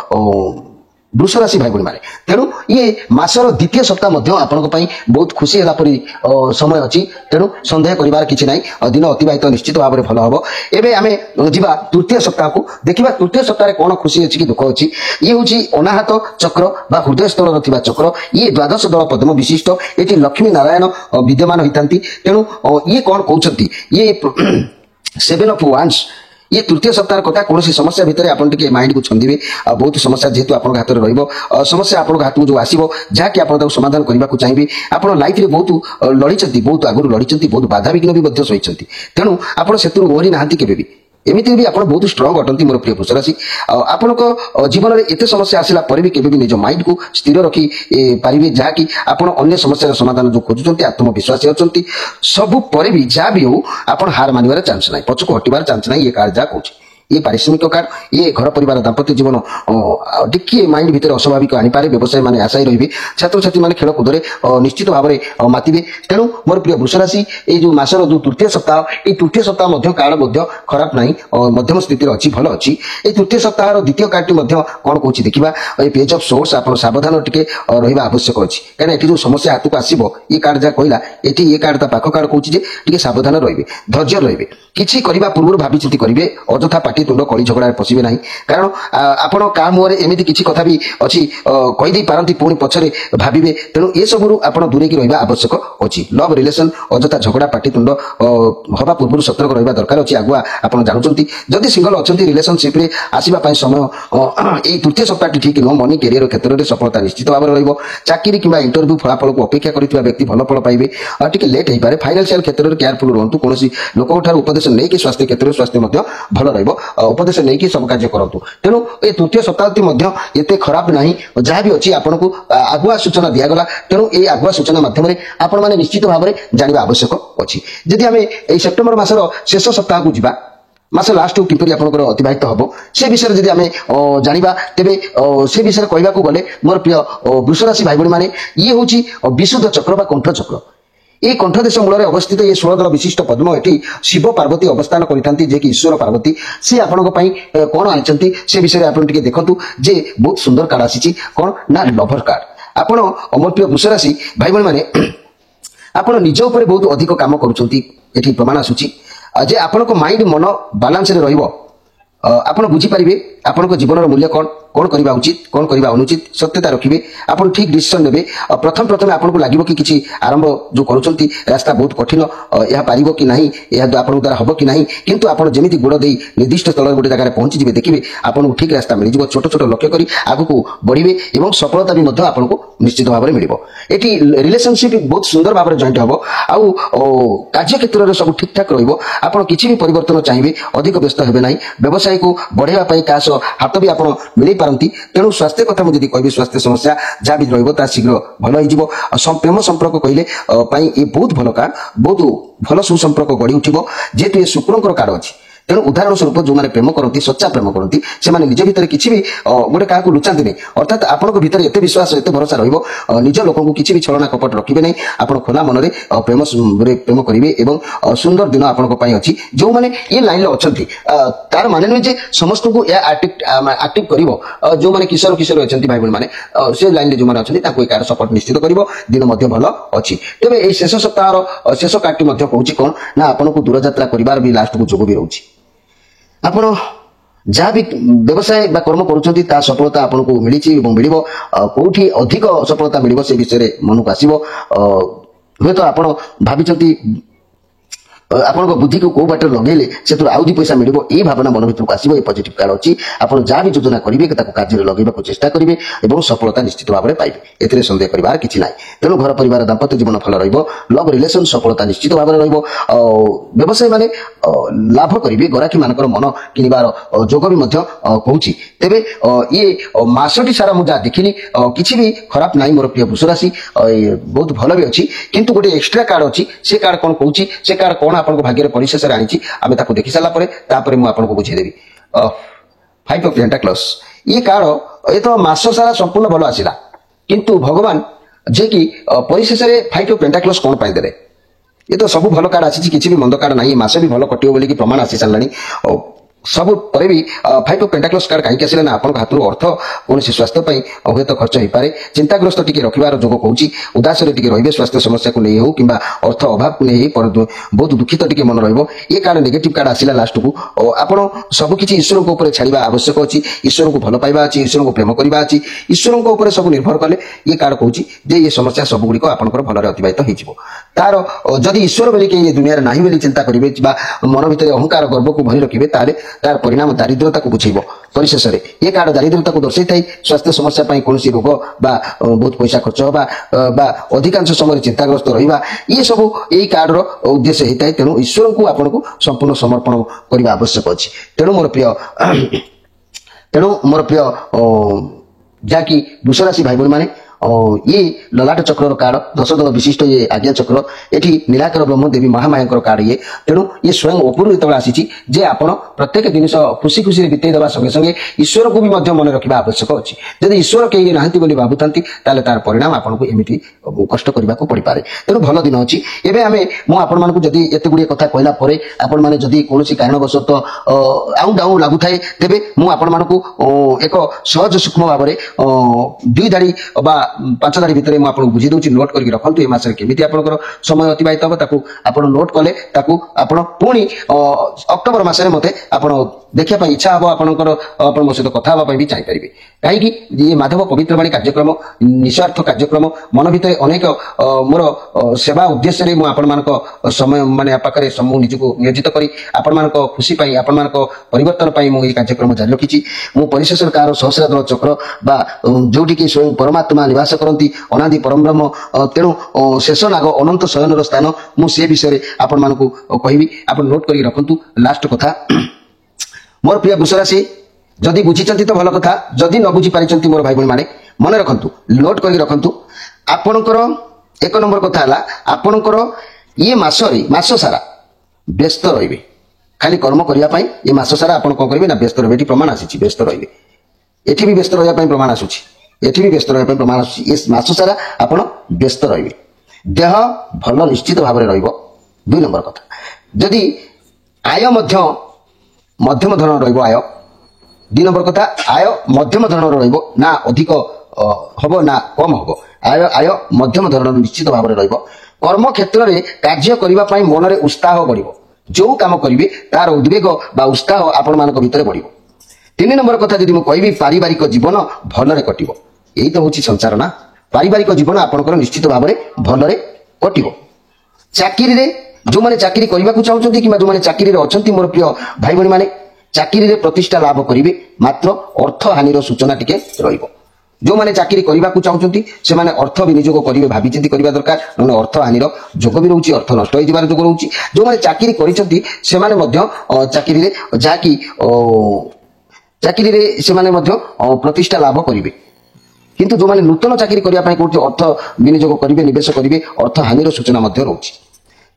वृष राशि भाई माने तेणु ये मासर द्वितीय सप्ताह मध्य आपनको पई बहुत खुशी हला परी समय अछि तेणु संदेह करिवार किछि नै दिन अतिबाहित निश्चित भाबरे भलो हबो एबे आमे जिबा तृतीय सप्ताह को देखिबा तृतीय सप्ताह रे कोन खुशी अछि कि दुख अछि ये होछि अनाहत चक्र बा हृदय स्थल रथिबा चक्र ये द्वादश दल पद्म विशिष्ट एटी लक्ष्मी नारायण विद्यमान होइतांती तेणु ये कोन कहउछंती ये 7 ऑफ wands ये तृतीय सप्ताह कथा कौन समस्या भितर आपन टिके माइंड को छंदिबे बहुत समस्या जेतु आपन हाथ रे रहइबो समस्या आपन हाथ में जो आसीबो जा कि आपन समाधान करबा को चाहिबे आपन लाइफ रे बहुत लड़ीचंती बहुत आगु लड़ीचंती बहुत बाधा विघ्न भी मध्य सहिचंती तेणु आपन सेतु ओरी नाहंती केबे भी एमिति भी आपन बहुत स्ट्रांग अटंती मोर प्रिय वृष राशि आपनको जीवन रे एते समस्या आसिला पर भी केबे भी निज माइंड को स्थिर रखी पारिबे जा कि आपन अन्य समस्या समाधान जो खोजुचंती आत्मविश्वासी अछंती सब पर भी जा भी हो आपन हार मानिबार चांस नै पछको हटिबार चांस नै ये कार्य जा कहूची ये पारिश्रमिक कार्ड ये घर परिवार दाम्पत्य जीवन टिके माइंड भीतर अस्वाभाविक आनी पारे व्यवसाय माने आशाई रहिबे छात्र छात्री माने खेल कूदरे निश्चित भाबरे मातिबे तेणु मोर प्रिय वृष राशि ए जो मासर जो तृतीय सप्ताह ए तृतीय सप्ताह मध्य कार्ड मध्य खराब नाही मध्यम स्थिति अछि भलो अछि ए तृतीय सप्ताह रो द्वितीय कार्ड मध्य कोन कहूची देखिबा ए पेज ऑफ सोर्स आपन सावधान टिके रहिबा आवश्यक अछि कारण एठी जो समस्या हाथ को आसीबो ए कार्ड जा कहला एठी ए कार्ड ता पाखो कार्ड कहूची जे टिके सावधान रहिबे धैर्य रहिबे किछि करिबा पूर्व भाबी चिंती करिवे अजथा तुंड कली झगड़ा पशिबे नहीं कारण आपण का मुहरे एमिति किछि कथा भी अछि कहि दे पारंती पुणी पछरे भाबिबे तेणु ए सबरु आपण दूरे की रहबा आवश्यक अछि लव रिलेशन अजथा झगड़ा पाटी तुंड हवा पूर्व सतर्क रहबा दरकार अछि आगुआ आपण जानुचंती जदि सिंगल अछंती रिलेशनशिप रे आसीबा पय समय ए तृतीय सप्ताह ठीक न मनी करियर क्षेत्र रे सफलता निश्चित भाव रहइबो चाकरी किबा इंटरव्यू फलाफल को अपेक्षा करितबा व्यक्ति भल फल पाइबे टिके लेट हे पारे फाइनेंशियल क्षेत्र रे केयरफुल रहंतु कोनोसी लोक ठार उपदेश नै कि स्वास्थ्य क्षेत्र स्वास्थ्य मध्य भल रहइबो उपदेश नै कि सब कार्य करंतु तेणु ए तृतीय सप्ताहती मध्य एते खराब नाही जहा भी अछि आपनको आगुआ सूचना दिया गला तेणु ए आगुआ सूचना माध्यम रे आपण माने निश्चित भाव रे जानिबा आवश्यक अछि जदि हमें ए सेप्टेम्बर मासर शेष सप्ताह को जिबा मास लास्ट किपरि आपनकर अतिबाहित हबो से विषय जदि हमें जानिबा तेबे से विषय कहबा को गले मोर प्रिय वृष राशि भाई बहन माने ये होची विशुद्ध चक्र बा कंठ चक्र ए कंठदेश मूल अवस्थित ये 16 दल विशिष्ट पद्म एटी शिव पार्वती अवस्थान करितांती जे कि ईश्वर पार्वती से आपनको पई कोन आइचंती से विषय आपन टिके देखंतु जे बहुत सुंदर कार्ड आसीची कोन ना लवर कार्ड आपन अमर प्रिय वृष राशि भाई बहन माने आपन निज ऊपर बहुत अधिक काम करूचंती एठी प्रमाण आसुची जे आपनको माइंड मन बैलेंस रे रहइबो आपण बुझी पारिबे आपनको जीवन रो मूल्य कोन कोन करबा उचित कोन करबा अनुचित सत्यता रखिबे आपण ठीक डिसिजन नेबे प्रथम आपनको लागिबो कि किछि आरंभ जो करूचंती रास्ता बहुत कठिन या पारिबो कि नाही या आपनको द्वारा हबो कि नाही किंतु आपण जेमिति गुड़ देई निर्दिष्ट स्थल गोटे जगह पहुंची जिवे देखिबे आपनको ठीक रास्ता मिल जिवो छोट छोट लक्ष्य करी आगु को बढ़िबे एवं सफलता भी मध्य आपनको निश्चित भाव में मिलिबो एटी रिलेशनशिप बहुत सुंदर भाव में जॉइंट हबो आउ कार्य क्षेत्र रे सब ठीक ठाक रहइबो आपण किछि भी परिवर्तन चाहिबे अधिक व्यस्त हेबे नाही व्यवसाय को बढ़ेवा पई कास हाथ भी आपण मिलै पारंती तेणु स्वास्थ्य कथा मु जदि कहबी स्वास्थ्य समस्या जा भी रहइबो ता शीघ्र भलो होई जिवो प्रेम संपर्क कहले पई ए बहुत भलो का बहुत भलो सुसंपर्क गढी उठिबो जेतु ए शुक्रंकर कार्ड अछि ତେଣୁ ଉଦାହରଣ ସ୍ୱରୂପ ଯେଉଁମାନେ ପ୍ରେମ କରନ୍ତି ସଚ୍ଚା ପ୍ରେମ କରନ୍ତି ସେମାନେ ନିଜ ଭିତରେ କିଛି ବି ଗୋଟେ କାହାକୁ ଲୁଚାନ୍ତିନି ଅର୍ଥାତ୍ ଆପଣଙ୍କ ଭିତରେ ଏତେ ବିଶ୍ୱାସ ଏତେ ଭରସା ରହିବ ନିଜ ଲୋକଙ୍କୁ କିଛି ବି ଛଳନା କପଟ ରଖିବେ ନାହିଁ ଆପଣ ଖୋଲା ମନରେ ପ୍ରେମ କରିବେ ଏବଂ ସୁନ୍ଦର ଦିନ ଆପଣଙ୍କ ପାଇଁ ଅଛି ଯେଉଁମାନେ ଏ ଲାଇନରେ ଅଛନ୍ତି ତାର ମାନେ ନୁହେଁ ଯେ ସମସ୍ତଙ୍କୁ ଏହା ଆକ୍ଟିଭ କରିବ ଯେଉଁମାନେ କିଶୋର ଅଛନ୍ତି ଭାଇ ଭଉଣୀ ମାନେ ସେ ଲାଇନରେ ଯେଉଁମାନେ ଅଛନ୍ତି ତାଙ୍କୁ ଏ କାର୍ଡ ସପୋର୍ଟ ନିଶ୍ଚିତ କରିବ ଦିନ ମଧ୍ୟ ଭଲ ଅଛି ତେବେ ଏଇ ଶେଷ ସପ୍ତାହର ଶେଷ କାର୍ଡଟି ମଧ୍ୟ କହୁଛି କଣ ନା ଆପଣଙ୍କୁ ଦୂରଯାତ୍ରା କରିବାର ବି ଲାଷ୍ଟକୁ ଯୋଗ ବି ରହୁଛି ଆପଣ ଯାହା ବି ବ୍ୟବସାୟ ବା କର୍ମ କରୁଛନ୍ତି ତା ସଫଳତା ଆପଣଙ୍କୁ ମିଳିଛି ଏବଂ ମିଳିବ କୋଉଠି ଅଧିକ ସଫଳତା ମିଳିବ ସେ ବିଷୟରେ ମନକୁ ଆସିବ ହୁଏତ ଆପଣ ଭାବିଛନ୍ତି ଆପଣଙ୍କ ବୁଦ୍ଧିକୁ କୋଉ ବାଟରେ ଲଗେଇଲେ ସେଥିରୁ ଆଉ 2 ପଇସା ମିଳିବ ଏଇ ଭାବନା ମନ ଭିତରକୁ ଆସିବ ଏ ପଜିଟିଭ କାର୍ଡ ଅଛି ଆପଣ ଯାହା ବି ଯୋଜନା କରିବେ ତାକୁ କାର୍ଯ୍ୟରେ ଲଗେଇବାକୁ ଚେଷ୍ଟା କରିବେ ଏବଂ ସଫଳତା ନିଶ୍ଚିତ ଭାବରେ ପାଇବେ ଏଥିରେ ସନ୍ଦେହ କରିବାର କିଛି ନାହିଁ ତେଣୁ ଘର ପରିବାର ଦାମ୍ପତ୍ୟ ଜୀବନ ଭଲ ରହିବ ଲଭ୍ ରିଲେସନ ସଫଳତା ନିଶ୍ଚିତ ଭାବରେ ରହିବ ବ୍ୟବସାୟ ମାନେ ଲାଭ କରିବେ ଗରାଖୀ ମାନଙ୍କର ମନ କିଣିବାର ଯୋଗ ବି ମଧ୍ୟ କହୁଛି ତେବେ ଇଏ ମାସଟି ସାରା ମୁଁ ଯାହା ଦେଖିଲି କିଛି ବି ଖରାପ ନାହିଁ ମୋର ପ୍ରିୟ ବୃଷ ରାଶି ବହୁତ ଭଲ ବି ଅଛି କିନ୍ତୁ ଗୋଟେ ଏକ୍ସଟ୍ରା କାର୍ଡ ଅଛି ସେ କାର୍ଡ କଣ କହୁଛି ସେ କାର୍ଡ କଣ ଆପଣଙ୍କ ଭାଗ୍ୟରେ ପରିଶେଷରେ ଆଣିଛି ଆମେ ତାକୁ ଦେଖି ସାରିଲା ପରେ ତାପରେ ମୁଁ ଆପଣଙ୍କୁ ବୁଝେଇଦେବି 5 ଅଫ ପେଣ୍ଟାକ୍ଲସ୍ ଇଏ କାର୍ଡ ଏ ତ ମାସ ସାରା ସମ୍ପୂର୍ଣ୍ଣ ଭଲ ଆସିଲା କିନ୍ତୁ ଭଗବାନ ଯେ କି ପରିଶେଷରେ 5 ଅଫ ପେଣ୍ଟାକ୍ଲସ୍ କଣ ପାଇଁ ଦେଲେ ये तो सब भल कार्ड आसी किसी भी मंद कार्ड ना मासे भी भल कटियो बोली प्रमाण आसी सारे सब पर भी 5 ऑफ पेंटाक्लस कार्ड कहीं आसिले ना आपन हाथ अर्थ कौन स्वास्थ्य हे तो खर्च हो पारे चिंताग्रस्त टी रखार जोग कौच उदास रे स्वास्थ्य समस्या को नहीं हो कि अर्थ अभाव को नहीं बहुत दुखित टी मन रे कार्ड नेगेटिव कार्ड आसला लास्ट को आपड़ सबकि ईश्वर को ऊपर छाड़ा आवश्यक अच्छी ईश्वर को भल पाइबा अच्छी ईश्वर को प्रेम करवा अच्छी ईश्वर को ऊपर सब निर्भर कले ये कार्ड कौच ये समस्या सब गुड़िक आपंकर भल अतिबाहित हो तार जदि ईश्वर बोली कि दुनिया ना बोली चिंता करेंगे मन भर अहंकार गर्व को भरी रखिए तार परिणाम दारिद्रता को बुझेब परिशेष में ये कार्ड दारिद्रता को दर्शाई थाई स्वास्थ्य समस्या कौन रोग बहुत पैसा खर्च होगा अधिकांश समय चिंताग्रस्त रहा ये सब यही कार्ड उद्देश्य होता है तेणु ईश्वर को आपन को संपूर्ण समर्पण करने आवश्यक अच्छी तेणु मोर प्रिय जहाँकि वृष राशि भाई भाई माने ये ललाट चक्र कार्ड 10 दल विशिष्ट ये आज्ञा चक्र एठी नीलाकर ब्रह्म देवी महामाया कार्ड ये तेणु ये स्वयं ओपुर जो आसी जे आपण प्रत्येक जिन खुशी खुशी बीते देवा संगे संगे ईश्वर को भी मन रखा आवश्यक अच्छी जब ईश्वर कहीं ना भावुता तार परिणाम आपको एमती कष्ट करने को पड़ पारे तेणु भल दिन अच्छी एवं आम मुझे जदि एत गुड़े कथा कहला आपण मैंने जदि कौन कारणवश आउ डाउ लगुए तेरे मुझे एक सहज सूक्ष्म भाव में 2 धाड़ी 5 धाड़ी भितर मुझे बुझी दूसरी नोट करके रखु ये मास केमी आपंकर समय अतिबाहित हम ताकू आप नोट कले पुणी अक्टोबर मसरे मत आप देखा इच्छा हम आपंकर मो सहित कथा भी चाहिए कहीं ये माधव पवित्रवाणी कार्यक्रम निस्वार्थ कार्यक्रम मन भर अनेक मोर सेवा उद्देश्य मुझे समय मानने पाखे निजक नियोजित कर आपण खुशी आपण परिवर्तन मुझे कार्यक्रम जारी रखी मु परिशेष कार सहस्र दल चक्र जोटि स्वयं परमात्मा निवास करती अनादि परम ब्रह्म तेणु शेष नाग अनंत शयन स्थान मुझे विषय आपण मानक कहबी आप नोट कर रखु लास्ट कथा मोर प्रिय वृष राशि जदि बुझीचंती तो भल कथा जदि न बुझी पारिचंती मोर भाई भाई माने मन रखंतु नोट कर रखंतु आपणकर 1 नंबर कथा है आपणकर ये मास सारा व्यस्त रहिबे खाली कर्म करिया पई ये मास सारा आपण कोन करिवे ना व्यस्त रहिबे प्रमाण आसी व्यस्त रहिबे एठी भी व्यस्त रहिया पई प्रमाण आसुची एठी भी व्यस्त रहिया पई प्रमाण आसुची इस मास सारा आपण व्यस्त रहिबे देह भल निश्चित भाव में रहिबो 2 नंबर कथा जदि आय मध्यम धरण रहिबो आय 2 नंबर कथा आय मध्यम धरण रहिबो ना अधिक हबो ना कम हबो आय मध्यम धरण निश्चित भाव में रहिबो कर्म क्षेत्र में कार्य करिबा पई मन रे उत्साह बढ़िबो जो काम करिवे तार उद्वेग बा उत्साह आपण मानक भितर बढ़िबो 3 नंबर कथा जदि मु कहबी पारिवारिक जीवन भलरे कटिबो एही तो होची संसार ना पारिवारिक जीवन आपनकर निश्चित भाव में भलरे कटिबो चाकरी रे जो माने चाकरी करबा को चाहउछंती कि जो माने चाकरी रे अछंती मोर प्रिय भाई भणी माने चाकरी रे प्रतिष्ठा लाभ करिवे मात्र अर्थ हानिर सूचना टिके रहिबो जो माने चाकरी करबा को चाहउछंती से माने अर्थ विनियोग करिवे भाबी चिंती करबा दरकार न अर्थ हानिर जोग भी रहउची अर्थ नष्ट होई जिबार जोग रहउची जो माने चाकरी करिसंती से माने मध्य चाकरी रे जाकी चाकरी रे से माने मध्य प्रतिष्ठा लाभ करिवे किंतु जो माने नूतन चाकरी करिया पई कोठी अर्थ विनियोग करिवे निवेश करिवे अर्थ हानिर सूचना मध्य रहउची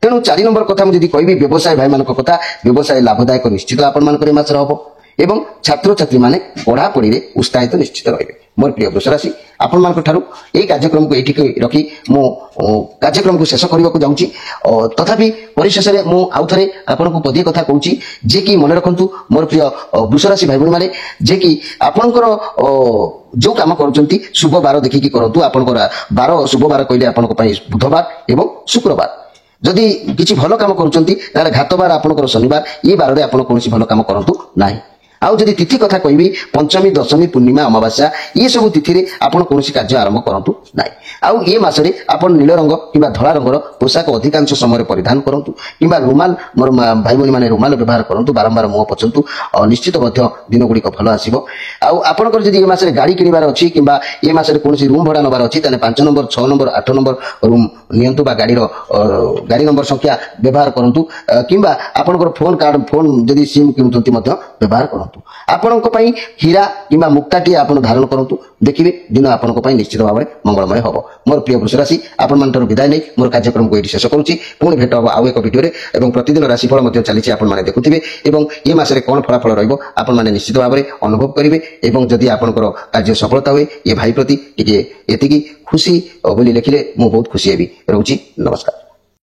ତେଣୁ 4 ନମ୍ବର କଥା ମୁଁ ଯଦି କହିବି ବ୍ୟବସାୟ ଭାଇମାନଙ୍କ କଥା, ବ୍ୟବସାୟ ଲାଭଦାୟକ ନିଶ୍ଚିତ ଆପଣମାନଙ୍କର ଏ ମାସରେ ହବ ଏବଂ ଛାତ୍ରଛାତ୍ରୀମାନେ ପଢାପଢିରେ ଉତ୍ସାହିତ ନିଶ୍ଚିତ ରହିବେ। ମୋର ପ୍ରିୟ ବୃଷ ରାଶି, ଆପଣମାନଙ୍କ ଠାରୁ ଏହି କାର୍ଯ୍ୟକ୍ରମକୁ ଏଇଠିକି ରଖି ମୁଁ କାର୍ଯ୍ୟକ୍ରମକୁ ଶେଷ କରିବାକୁ ଯାଉଛି। ତଥାପି ପରିଶେଷରେ ମୁଁ ଆଉ ଥରେ ଆପଣଙ୍କୁ ପଦିଏ କଥା କହୁଛି ଯେ କି ମନେ ରଖନ୍ତୁ ମୋର ପ୍ରିୟ ବୃଷ ରାଶି ଭାଇ ଭଉଣୀମାନେ, ଯେ କି ଆପଣଙ୍କର ଯୋଉ କାମ କରୁଛନ୍ତି ଶୁଭ ବାର ଦେଖିକି କରନ୍ତୁ। ଆପଣଙ୍କର ବାର ଶୁଭ ବାର କହିଲେ ଆପଣଙ୍କ ପାଇଁ ବୁଧବାର ଏବଂ ଶୁକ୍ରବାର। ଯଦି କିଛି ଭଲ କାମ କରୁଛନ୍ତି ତାହେଲେ ଘାତ ବାର ଆପଣଙ୍କର ଶନିବାର, ଏ ବାରରେ ଆପଣ କୌଣସି ଭଲ କାମ କରନ୍ତୁ ନାହିଁ। ଆଉ ଯଦି ତିଥି କଥା କହିବି ପଞ୍ଚମୀ, ଦଶମୀ, ପୂର୍ଣ୍ଣିମା, ଅମାବାସ୍ୟା ଏ ସବୁ ତିଥିରେ ଆପଣ କୌଣସି କାର୍ଯ୍ୟ ଆରମ୍ଭ କରନ୍ତୁ ନାହିଁ। ଆଉ ଏ ମାସରେ ଆପଣ ନୀଳ ରଙ୍ଗ କିମ୍ବା ଧଳା ରଙ୍ଗର ପୋଷାକ ଅଧିକାଂଶ ସମୟରେ ପରିଧାନ କରନ୍ତୁ କିମ୍ବା ରୁମାଲ, ମୋର ଭାଇ ଭଉଣୀ ମାନେ ରୁମାଲ ବ୍ୟବହାର କରନ୍ତୁ, ବାରମ୍ବାର ମୁହଁ ପୋଛନ୍ତୁ, ନିଶ୍ଚିତ ମଧ୍ୟ ଦିନ ଗୁଡ଼ିକ ଭଲ ଆସିବ। ଆଉ ଆପଣଙ୍କର ଯଦି ଏ ମାସରେ ଗାଡି କିଣିବାର ଅଛି କିମ୍ବା ଏ ମାସରେ କୌଣସି ରୁମ୍ ଭଡା ନେବାର ଅଛି ତାହେଲେ 5 ନମ୍ବର, 6 ନମ୍ବର, 8 ନମ୍ବର ରୁମ୍ ନିଅନ୍ତୁ ବା ଗାଡି ନମ୍ବର ସଂଖ୍ୟା ବ୍ୟବହାର କରନ୍ତୁ କିମ୍ବା ଆପଣଙ୍କର ଫୋନ ଯଦି ସିମ୍ କିଣୁଛନ୍ତି ମଧ୍ୟ ବ୍ୟବହାର କରନ୍ତୁ। ଆପଣଙ୍କ ପାଇଁ ହୀରା କିମ୍ବା ମୁକ୍ତାଟିଏ ଆପଣ ଧାରଣ କରନ୍ତୁ, ଦେଖିବେ ଦିନ ଆପଣଙ୍କ ପାଇଁ ନିଶ୍ଚିତ ଭାବରେ ମଙ୍ଗଳମୟ ହେବ। ମୋର ପ୍ରିୟ ବୃଷ ରାଶି, ଆପଣମାନଙ୍କର ବିଦାୟ ନେଇ ମୋର କାର୍ଯ୍ୟକ୍ରମକୁ ଏଇଠି ଶେଷ କରୁଛି। ପୁଣି ଭେଟ ହେବ ଆଉ ଏକ ଭିଡିଓରେ ଏବଂ ପ୍ରତିଦିନ ରାଶିଫଳ ମଧ୍ୟ ଚାଲିଛି, ଆପଣମାନେ ଦେଖୁଥିବେ ଏବଂ ଏ ମାସରେ କ'ଣ ଫଳାଫଳ ରହିବ ଆପଣମାନେ ନିଶ୍ଚିତ ଭାବରେ ଅନୁଭବ କରିବେ। ଏବଂ ଯଦି ଆପଣଙ୍କର କାର୍ଯ୍ୟ ସଫଳତା ହୁଏ ଏ ଭାଇ ପ୍ରତି ଟିକେ ଏତିକି ଖୁସି ବୋଲି ଲେଖିଲେ ମୁଁ ବହୁତ ଖୁସି ହେବି। ରହୁଛି, ନମସ୍କାର।